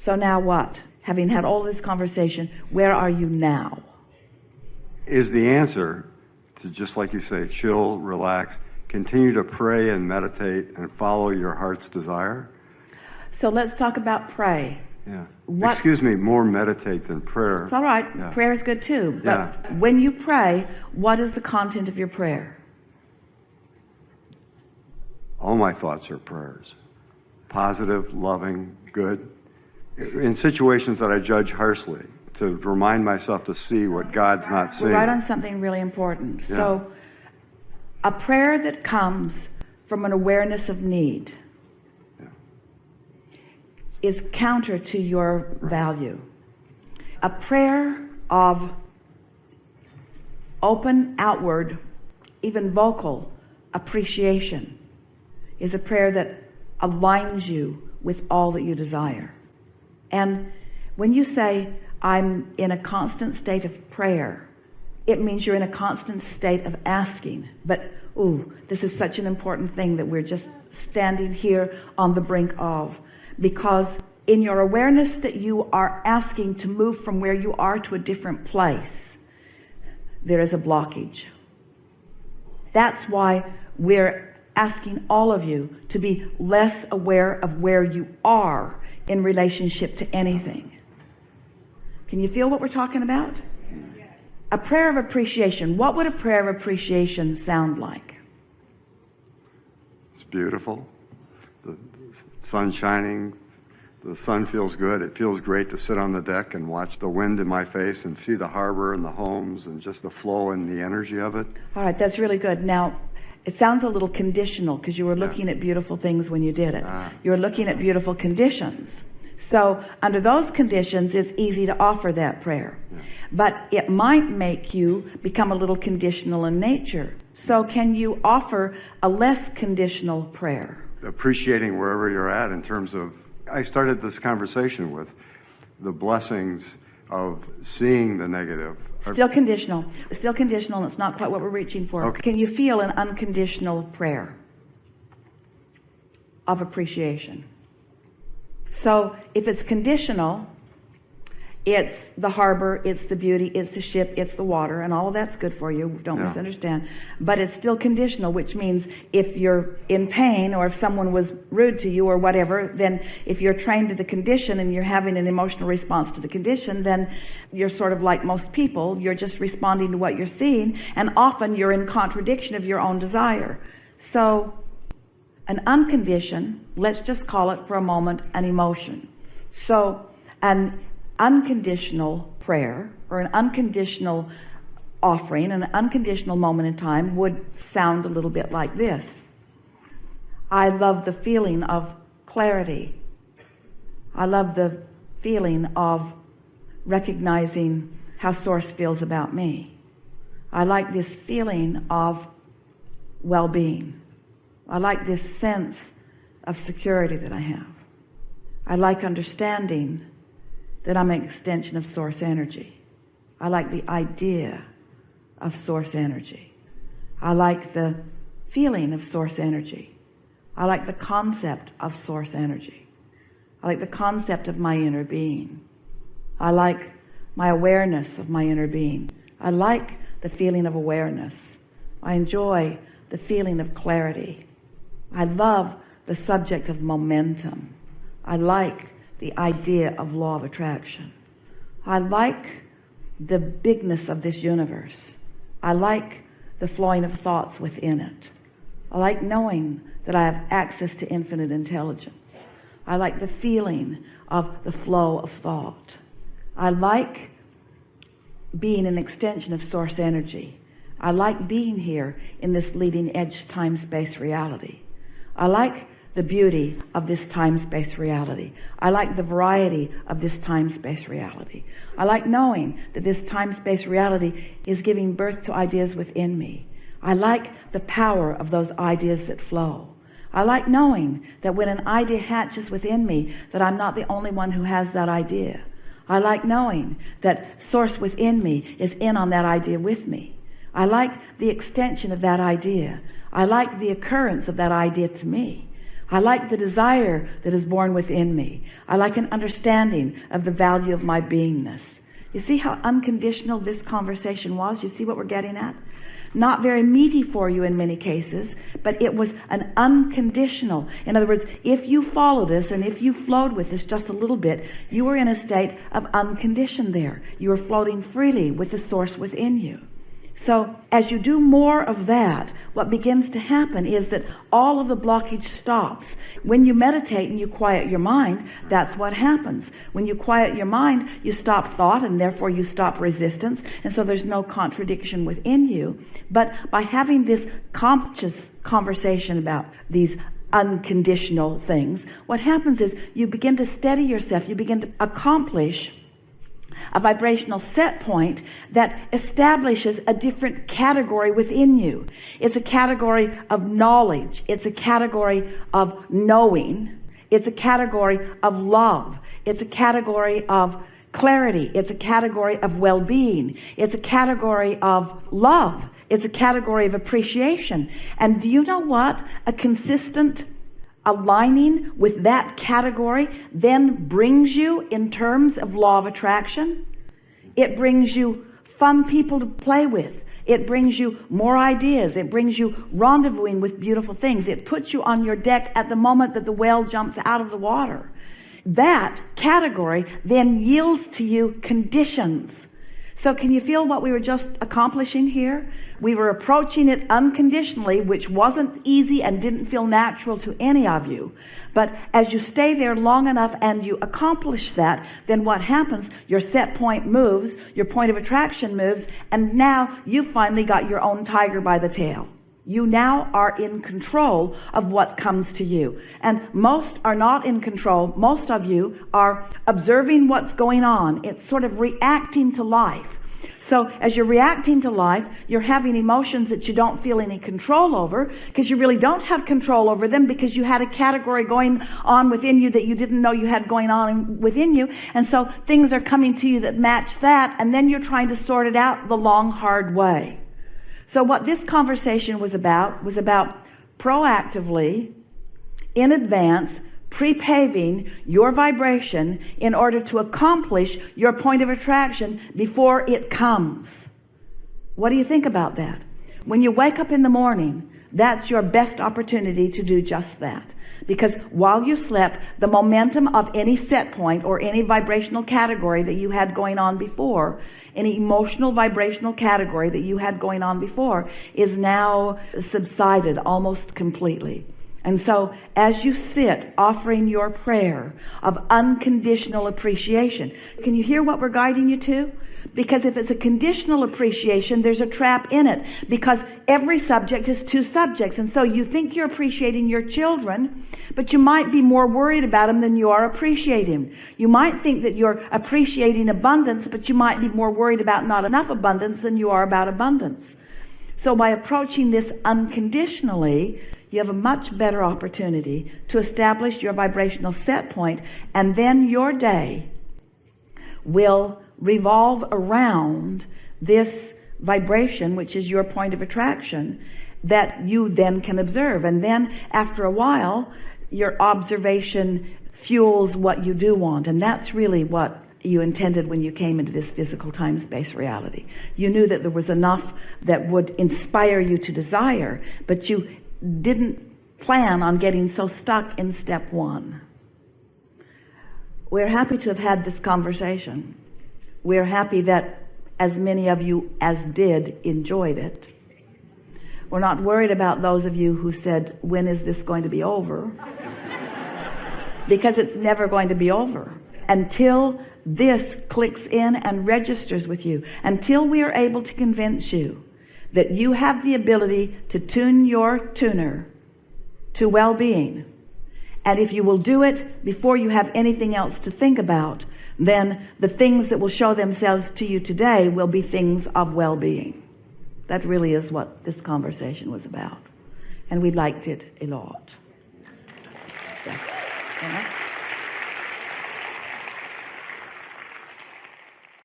So now what? Having had all this conversation, where are you now? Is the answer to, just like you say, chill, relax, continue to pray and meditate and follow your heart's desire? So let's talk about pray. Yeah. What? Excuse me, more meditate than prayer. It's all right. Yeah. Prayer is good too. But when you pray, what is the content of your prayer? All my thoughts are prayers. Positive, loving, good. In situations that I judge harshly, to remind myself to see what God's not seeing. We're right on something really important. Yeah. So, a prayer that comes from an awareness of need is counter to your value. A prayer of open, outward, even vocal appreciation is a prayer that aligns you with all that you desire. And when you say, I'm in a constant state of prayer, it means you're in a constant state of asking. But, this is such an important thing that we're just standing here on the brink of. Because in your awareness that you are asking to move from where you are to a different place, there is a blockage. That's why we're asking all of you to be less aware of where you are in relationship to anything. Can you feel what we're talking about? A prayer of appreciation. What would a prayer of appreciation sound like? It's beautiful. The sun's shining. The sun feels good. It feels great to sit on the deck and watch the wind in my face and see the harbor and the homes and just the flow and the energy of it. All right, that's really good. Now, it sounds a little conditional because you were looking at beautiful things when you did it. You were looking at beautiful conditions. So under those conditions, it's easy to offer that prayer. But it might make you become a little conditional in nature. So can you offer a less conditional prayer? Appreciating wherever you're at in terms of, I started this conversation with the blessings of seeing the negative. Still conditional. Still conditional, and it's not quite what we're reaching for. Okay. Can you feel an unconditional prayer of appreciation? So if it's conditional, it's the harbor, it's the beauty, it's the ship, it's the water, and all of that's good for you. Don't misunderstand. But it's still conditional, which means if you're in pain or if someone was rude to you or whatever, then if you're trained to the condition and you're having an emotional response to the condition, then you're sort of like most people. You're just responding to what you're seeing, and often you're in contradiction of your own desire. So an unconditioned, let's just call it for a moment, an emotion. So an unconditional prayer or an unconditional offering, an unconditional moment in time would sound a little bit like this. I love the feeling of clarity. I love the feeling of recognizing how Source feels about me. I like this feeling of well-being. I like this sense of security that I have. I like understanding that I'm an extension of Source energy. I like the idea of Source energy. I like the feeling of Source energy. I like the concept of Source energy. I like the concept of my inner being. I like my awareness of my inner being. I like the feeling of awareness. I enjoy the feeling of clarity. I love the subject of momentum. I like the idea of law of attraction. I like the bigness of this universe. I like the flowing of thoughts within it. I like knowing that I have access to infinite intelligence. I like the feeling of the flow of thought. I like being an extension of Source energy. I like being here in this leading edge time-space reality. I like the beauty of this time-space reality. I like the variety of this time-space reality. I like knowing that this time-space reality is giving birth to ideas within me. I like the power of those ideas that flow. I like knowing that when an idea hatches within me, that I'm not the only one who has that idea. I like knowing that Source within me is in on that idea with me. I like the extension of that idea. I like the occurrence of that idea to me. I like the desire that is born within me. I like an understanding of the value of my beingness. You see how unconditional this conversation was? You see what we're getting at? Not very meaty for you in many cases, but it was an unconditional. In other words, if you followed us and if you flowed with us just a little bit, you were in a state of unconditioned there. You were floating freely with the source within you. So as you do more of that, what begins to happen is that all of the blockage stops. When you meditate and you quiet your mind, that's what happens. When you quiet your mind, you stop thought, and therefore you stop resistance, and so there's no contradiction within you. But by having this conscious conversation about these unconditional things, what happens is you begin to steady yourself. You begin to accomplish a vibrational set point that establishes a different category within you. It's a category of knowledge. It's a category of knowing. It's a category of love. It's a category of clarity. It's a category of well-being. It's a category of love. It's a category of appreciation. And do you know what? A consistent aligning with that category then brings you in terms of law of attraction. It brings you fun people to play with. It brings you more ideas. It brings you rendezvousing with beautiful things. It puts you on your deck at the moment that the whale jumps out of the water. That category then yields to you conditions. So can you feel what we were just accomplishing here? We were approaching it unconditionally, which wasn't easy and didn't feel natural to any of you. But as you stay there long enough and you accomplish that, then what happens? Your set point moves, your point of attraction moves, and now you finally got your own tiger by the tail. You now are in control of what comes to you. And most are not in control. Most of you are observing what's going on. It's sort of reacting to life. So as you're reacting to life, you're having emotions that you don't feel any control over, because you really don't have control over them, because you had a category going on within you that you didn't know you had going on within you. And so things are coming to you that match that, and then you're trying to sort it out the long, hard way. So what this conversation was about proactively, in advance, pre-paving your vibration in order to accomplish your point of attraction before it comes. What do you think about that? When you wake up in the morning, that's your best opportunity to do just that. Because while you slept, the momentum of any set point or any vibrational category that you had going on before, any emotional vibrational category that you had going on before, is now subsided almost completely. And so as you sit offering your prayer of unconditional appreciation, can you hear what we're guiding you to? Because if it's a conditional appreciation, there's a trap in it, because every subject is two subjects. And so you think you're appreciating your children, but you might be more worried about them than you are appreciating. You might think that you're appreciating abundance, but you might be more worried about not enough abundance than you are about abundance. So by approaching this unconditionally, you have a much better opportunity to establish your vibrational set point, and then your day will revolve around this vibration, which is your point of attraction, that you then can observe. And then after a while, your observation fuels what you do want. And that's really what you intended when you came into this physical time-space reality. You knew that there was enough that would inspire you to desire, but you didn't plan on getting so stuck in step one. We're happy to have had this conversation. We're happy that as many of you as did enjoyed it. We're not worried about those of you who said, when is this going to be over? Because it's never going to be over until this clicks in and registers with you, until we are able to convince you that you have the ability to tune your tuner to well-being. And if you will do it before you have anything else to think about, then the things that will show themselves to you today will be things of well-being. That really is what this conversation was about. And we liked it a lot. Yeah.